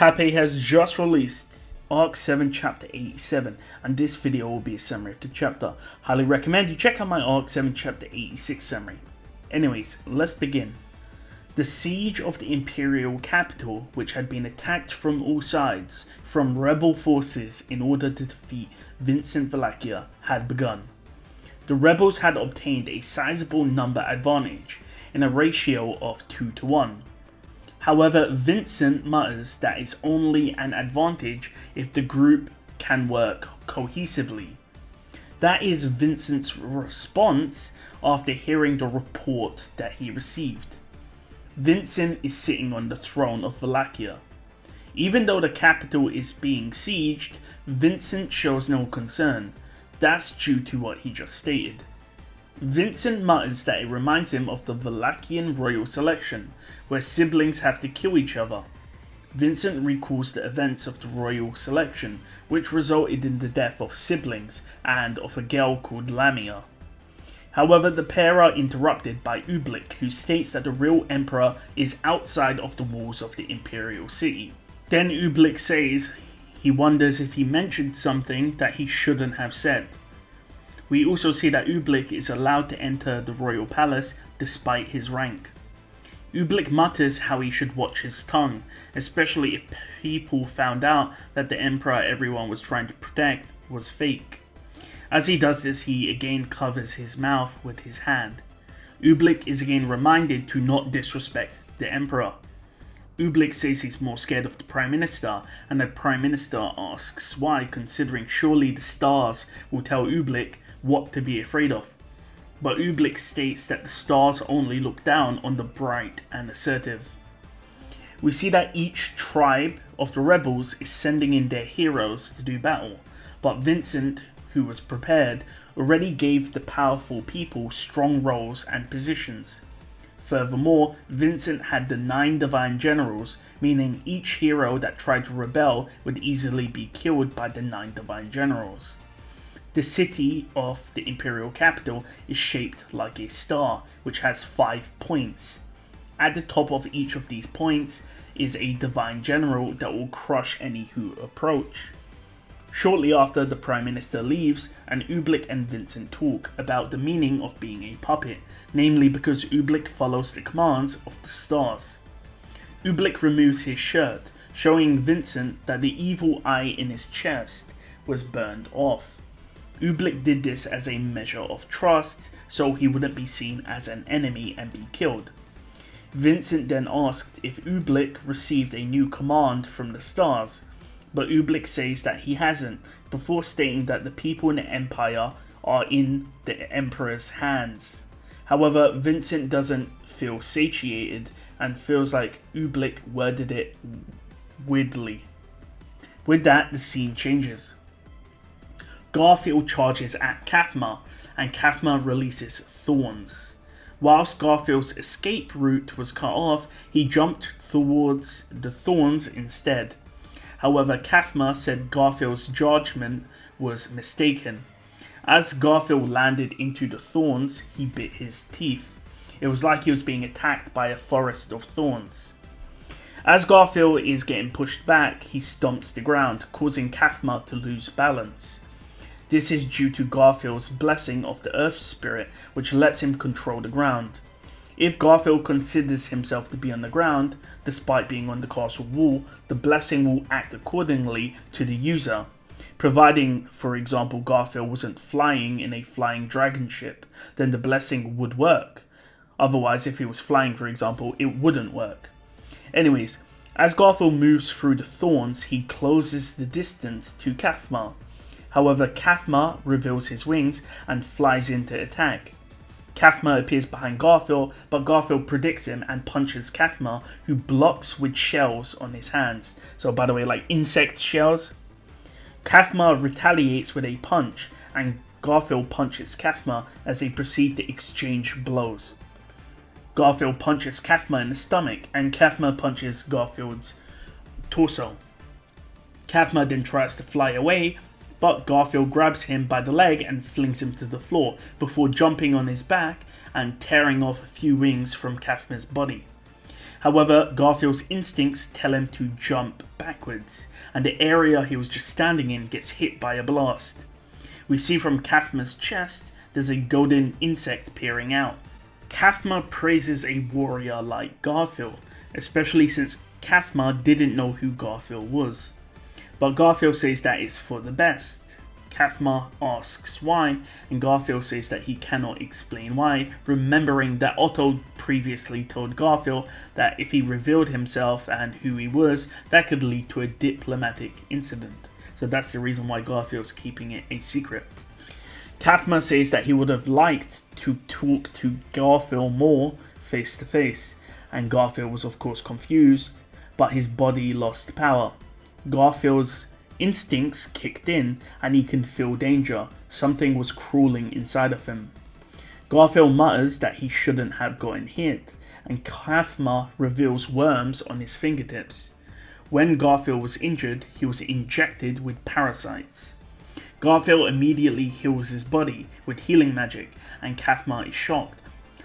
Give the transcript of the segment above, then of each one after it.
Kappei has just released Arc 7 Chapter 87, and this video will be a summary of the chapter. Highly recommend you check out my Arc 7 Chapter 86 summary. Anyways, let's begin. The siege of the Imperial capital, which had been attacked from all sides from rebel forces in order to defeat Vincent Valachia, had begun. The rebels had obtained a sizable number advantage in a ratio of 2 to 1. However, Vincent mutters that it's only an advantage if the group can work cohesively. That is Vincent's response after hearing the report that he received. Vincent is sitting on the throne of Valachia. Even though the capital is being sieged, Vincent shows no concern. That's due to what he just stated. Vincent mutters that it reminds him of the Valachian royal selection, where siblings have to kill each other. Vincent recalls the events of the royal selection, which resulted in the death of siblings and of a girl called Lamia. However, the pair are interrupted by Ublik, who states that the real emperor is outside of the walls of the Imperial city. Then Ublik says he wonders if he mentioned something that he shouldn't have said. We also see that Ublik is allowed to enter the royal palace despite his rank. Ublik mutters how he should watch his tongue, especially if people found out that the emperor everyone was trying to protect was fake. As he does this, he again covers his mouth with his hand. Ublik is again reminded to not disrespect the emperor. Ublik says he's more scared of the Prime Minister, and the Prime Minister asks why, considering surely the stars will tell Ublik what to be afraid of. But Ublik states that the stars only look down on the bright and assertive. We see that each tribe of the rebels is sending in their heroes to do battle, but Vincent, who was prepared, already gave the powerful people strong roles and positions. Furthermore, Vincent had the 9 divine generals, meaning each hero that tried to rebel would easily be killed by the 9 divine generals. The city of the Imperial capital is shaped like a star, which has 5 points. At the top of each of these points is a divine general that will crush any who approach. Shortly after, the Prime Minister leaves, and Ublik and Vincent talk about the meaning of being a puppet, namely because Ublik follows the commands of the stars. Ublik removes his shirt, showing Vincent that the evil eye in his chest was burned off. Ublik did this as a measure of trust, so he wouldn't be seen as an enemy and be killed. Vincent then asked if Ublik received a new command from the stars, but Ublik says that he hasn't, before stating that the people in the Empire are in the Emperor's hands. However, Vincent doesn't feel satiated and feels like Ublik worded it weirdly. With that, the scene changes. Garfield charges at Kafma, and Kafma releases thorns. Whilst Garfield's escape route was cut off, he jumped towards the thorns instead. However, Kafma said Garfield's judgment was mistaken. As Garfield landed into the thorns, he bit his teeth. It was like he was being attacked by a forest of thorns. As Garfield is getting pushed back, he stomps the ground, causing Kafma to lose balance. This is due to Garfield's blessing of the Earth Spirit, which lets him control the ground. If Garfield considers himself to be on the ground, despite being on the castle wall, the blessing will act accordingly to the user. Providing, for example, Garfield wasn't flying in a flying dragon ship, then the blessing would work. Otherwise, if he was flying, for example, it wouldn't work. Anyways, as Garfield moves through the thorns, he closes the distance to Kafma. However, Kafma reveals his wings and flies in to attack. Kafma appears behind Garfield, but Garfield predicts him and punches Kafma, who blocks with shells on his hands. So by the way, like insect shells. Kafma retaliates with a punch, and Garfield punches Kafma as they proceed to exchange blows. Garfield punches Kafma in the stomach, and Kafma punches Garfield's torso. Kafma then tries to fly away, but Garfield grabs him by the leg and flings him to the floor before jumping on his back and tearing off a few wings from Kafma's body. However, Garfield's instincts tell him to jump backwards, and the area he was just standing in gets hit by a blast. We see from Kafma's chest there's a golden insect peering out. Kafma praises a warrior like Garfield, especially since Kafma didn't know who Garfield was. But Garfield says that it's for the best. Kafma asks why, and Garfield says that he cannot explain why, remembering that Otto previously told Garfield that if he revealed himself and who he was, that could lead to a diplomatic incident. So that's the reason why Garfield's keeping it a secret. Kafma says that he would have liked to talk to Garfield more face to face, and Garfield was of course confused, but his body lost power. Garfield's instincts kicked in and he can feel danger. Something was crawling inside of him. Garfield mutters that he shouldn't have gotten hit, and Kafma reveals worms on his fingertips. When Garfield was injured, he was injected with parasites. Garfield immediately heals his body with healing magic, and Kafma is shocked.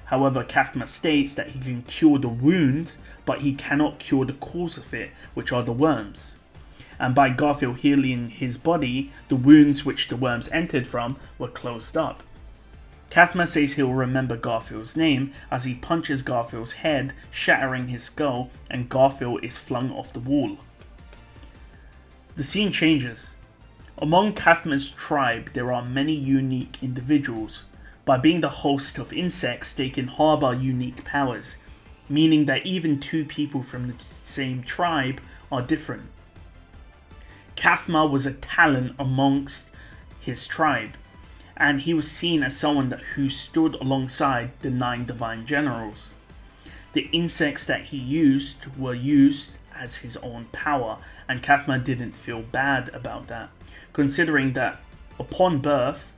However, Kafma states that he can cure the wound, but he cannot cure the cause of it, which are the worms. And by Garfield healing his body, the wounds which the worms entered from were closed up. Kafma says he'll remember Garfield's name as he punches Garfield's head, shattering his skull, and Garfield is flung off the wall. The scene changes. Among Kafma's tribe, there are many unique individuals. By being the host of insects, they can harbor unique powers, meaning that even two people from the same tribe are different. Kafma was a talent amongst his tribe, and he was seen as someone who stood alongside the 9 divine generals. The insects that he used were used as his own power, and Kafma didn't feel bad about that, considering that upon birth,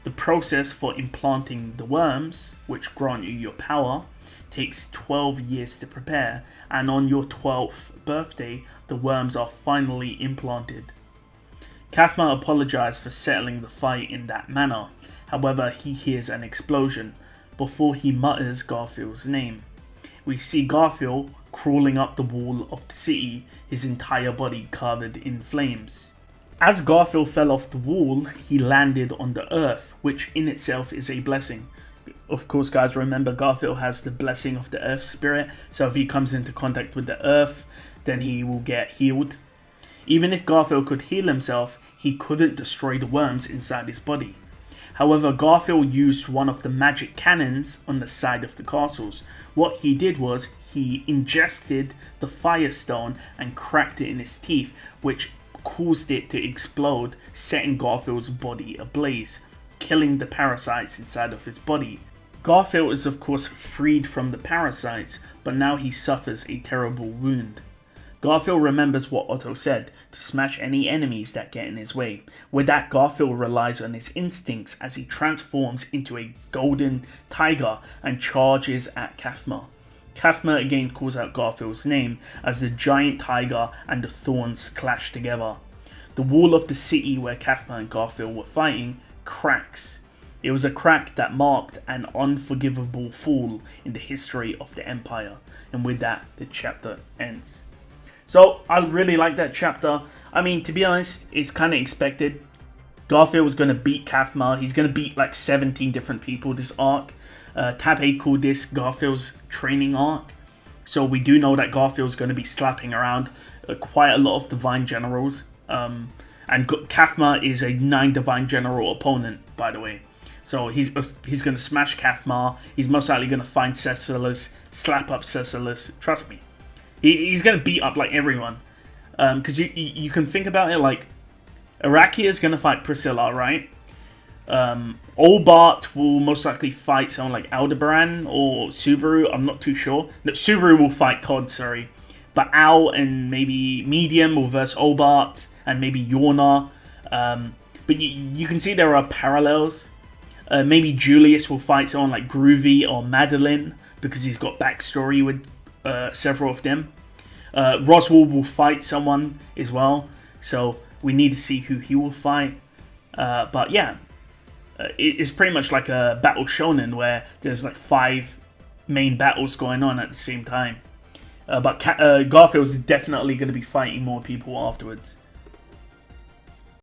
the process for implanting the worms, which grant you your power, takes 12 years to prepare, and on your 12th birthday, the worms are finally implanted. Kafma apologized for settling the fight in that manner. However, he hears an explosion before he mutters Garfield's name. We see Garfield crawling up the wall of the city, his entire body covered in flames. As Garfield fell off the wall, he landed on the earth, which in itself is a blessing. Of course, guys, remember Garfield has the blessing of the earth spirit, so if he comes into contact with the earth, then he will get healed. Even if Garfield could heal himself, he couldn't destroy the worms inside his body. However, Garfield used one of the magic cannons on the side of the castles. What he did was he ingested the firestone and cracked it in his teeth, which caused it to explode, setting Garfield's body ablaze, killing the parasites inside of his body. Garfield is of course freed from the parasites, but now he suffers a terrible wound. Garfield remembers what Otto said, to smash any enemies that get in his way. With that, Garfield relies on his instincts as he transforms into a golden tiger and charges at Kafma. Kafma again calls out Garfield's name as the giant tiger and the thorns clash together. The wall of the city where Kafma and Garfield were fighting cracks. It was a crack that marked an unforgivable fall in the history of the Empire. And with that, the chapter ends. So, I really like that chapter. I mean, to be honest, it's kind of expected. Garfield was going to beat Kafma. He's going to beat like 17 different people this arc. Tabe called this Garfield's training arc. So we do know that Garfield's going to be slapping around quite a lot of divine generals. And Kafma is a 9 divine general opponent, by the way. So he's going to smash Kafma. He's most likely going to find Cecilus, slap up Cecilus. Trust me. He's going to beat up like everyone. Because you can think about it like Arakia is going to fight Priscilla, right? Olbart will most likely fight someone like Aldebaran or Subaru. I'm not too sure. No, Subaru will fight Todd, sorry. But Al and maybe Medium will verse Olbart and maybe Yorna. But you can see there are parallels. Maybe Julius will fight someone like Groovy or Madeline because he's got backstory with several of them. Roswell will fight someone as well, so we need to see who he will fight. But yeah, it's pretty much like a battle shonen where there's like 5 main battles going on at the same time. But Garfield's definitely going to be fighting more people afterwards.